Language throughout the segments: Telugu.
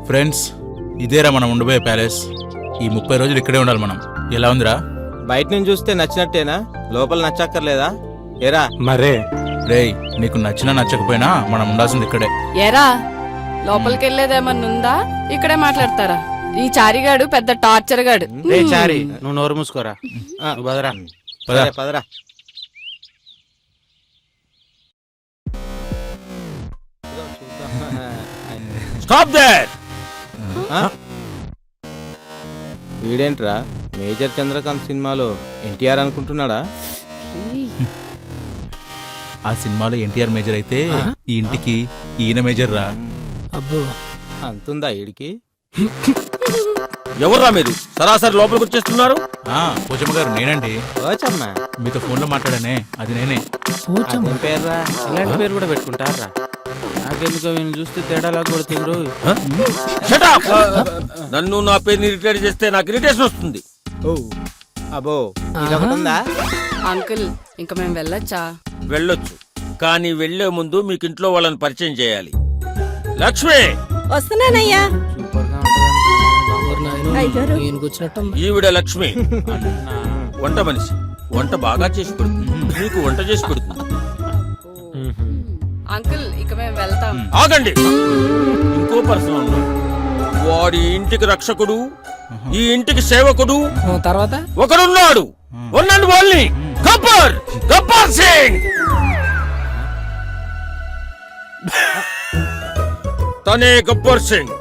ఫ్రెండ్స్, ఇదేరా మనం ఉండబోయే ప్యాలెస్. ఈ 30 రోజులు ఇక్కడే ఉండాలి మనం. ఎలా ఉందిరా? బయట నుంచి చూస్తే నచ్చినట్టేనా? లోపల నచ్చక్కర్లేదా? ఏరా మరే రేయ్, నీకు నచ్చినా నచ్చకపోయినా మనం ఉండాల్సింది ఇక్కడే. ఏరా లోపలికి వెళ్ళేదేమన్నా ఉందా? ఇక్కడే మాట్లాడతారా? ఈ చారిగాడు పెద్ద టార్చర్ గాడు. రే చారి, నువ్వు నోరు మూసుకోరా. నువ్వు బదరా. పద. పదరా. Stop there. వీడేంట్రా మేజర్ చంద్రకాంత్ సినిమాలో ఎన్టీఆర్ అనుకుంటున్నాడా? ఆ సినిమాలో ఎన్టీఆర్ మేజర్ అయితే ఈ ఇంటికి ఈయన మేజర్ రా. అబ్బో, అంతుందా వీడికి? ఎవర్రా మీరు సరాసరి లోపలికి వచ్చేస్తున్నారు? పోచమ్మ గారు, నేనండి. ఓచమ్మా, మీతో ఫోన్లో మాట్లాడానే, అది నేనే. అదేం పేర్రా? ఇలాంటి పేరు కూడా పెట్టుకుంటారా? నాకెందుకో వీళ్ళు చూస్తే తేడాలా కొడుతుండ్రు. నన్ను నా పేరుని ఇరిటేట్ చేస్తే నాకు ఇరిటేషన్ వస్తుంది. అబ్బో, ఇదొకటి ఉందా? అంకుల్, ఇంకా మేము వెళ్ళొచ్చా? వెళ్ళొచ్చు, కానీ వెళ్లే ముందు మీకు ఇంట్లో వాళ్ళని పరిచయం చేయాలి. లక్ష్మి, వస్తున్నానయ్యా. ఈవిడ లక్ష్మి వంట మనిషి. వంట బాగా చేసి పెడుతుంది, మీకు వంట చేసి పెడుతుంది. అంకుల్, ఇక మేము వెళ్తాం. ఆగండి, ఇంకో పర్సన్ ఉన్నాడు. వాడి ఇంటికి రక్షకుడు, ఈ ఇంటికి సేవకుడు తర్వాత ఒకడున్నాడు. ఉన్నాడు వాళ్ళని గబ్బర్ సింగ్. తనే గబ్బర్ సింగ్.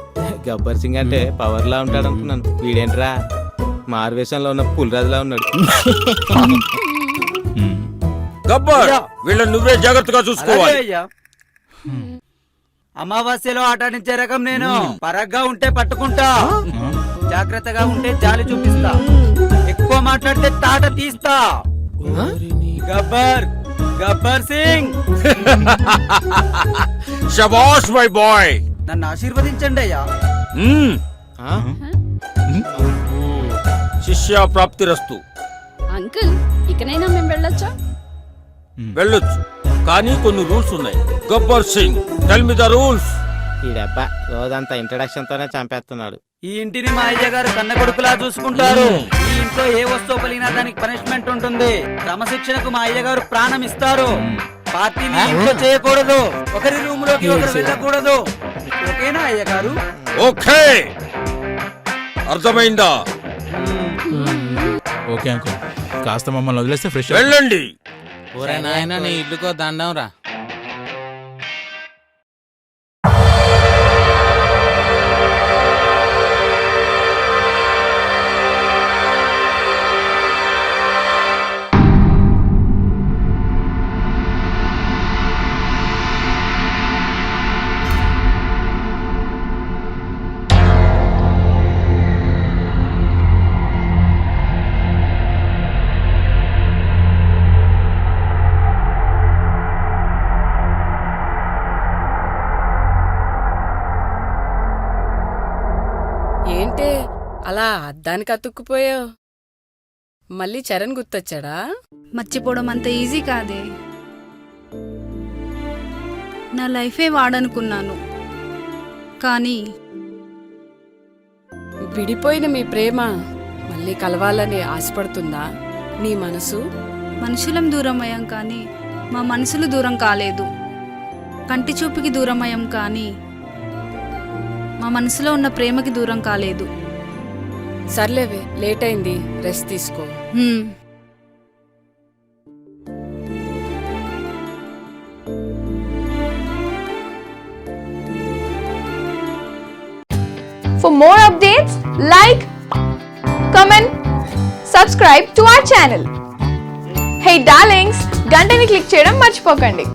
గబ్బర్ సింగ్ అంటే పవర్ లా ఉంటాడు అనుకున్నాను. వీడేంట్రా మారువేషంలో ఉన్న పులిరాజులా ఉన్నాడు. గబ్బర్, వీళ్ళని నువ్వే జాగ్రత్తగా చూసుకోవాలి. అమావాస్యలో ఆటాడించే రకం నేను. పరగ్గా ఉంటే పట్టుకుంటా, జాగ్రత్తగా ఉంటే జాలి చూపిస్తా, ఎక్కువ మాట్లాడితే తాట తీస్తా. గబ్బర్ గబ్బర్ సింగ్. శబాష్ మై బాయ్. నన్ను ఆశీర్వదించండి అయ్యా. శిష్య ప్రాప్తిరస్తు. అంకుల్, ఇకనైనా మేము వెళ్ళొచ్చా? వెళ్ళొచ్చు, కానీ కొన్ని రూల్స్ ఉన్నాయి. Gabbar Singh, tell me the rules. ఈ డబ్బా రోజంతా ఇంట్రడక్షన్ తోనే చంపేస్తున్నాడు. ఈ ఇంటిని మా అయ్య గారు కన్న కొడుకులా చూసుకుంటారు. ఈ ఇంట్లో ఏ వస్తువు పలిగినా దానికి పనిష్మెంట్ ఉంటుంది. క్రమశిక్షణకు మా అయ్య గారు ప్రాణం ఇస్తారు. పార్టీని ఇంట్లో చేయకూడదు, ఒకరి రూమ్ లోకి ఒకరు వెళ్ళకూడదు. ఓకేనా అయ్య గారు? ఓకే, అర్థమైందా? ఓకే అంకుల్, కాస్త మమ్మల్ని వదిలేస్తే ఫ్రెష్. వెళ్ళండి. ఒరే నాయనా, నీ ఇల్లుకో దండం రా. ఏంటే అలా అద్దానికి అతుక్కుపోయావు? మళ్ళీ చరణ్ గుర్తొచ్చాడా? మర్చిపోవడం అంత ఈజీ కాదే. నా లైఫే వాడనుకున్నాను, కానీ విడిపోయిన మీ ప్రేమ మళ్ళీ కలవాలని ఆశపడుతుందా నీ మనసు? మనుషులం దూరం అయ్యాం కానీ మా మనసులు దూరం కాలేదు. కంటి చూపుకి దూరం అయ్యాం కానీ మా మనసులో ఉన్న ప్రేమకి దూరం కాలేదు. సర్లేవే, లేట్ అయింది, రెస్ట్ తీసుకో. For more updates, like, comment, subscribe to our channel. Hey darlings, గంటని click చేయడం మర్చిపోకండి.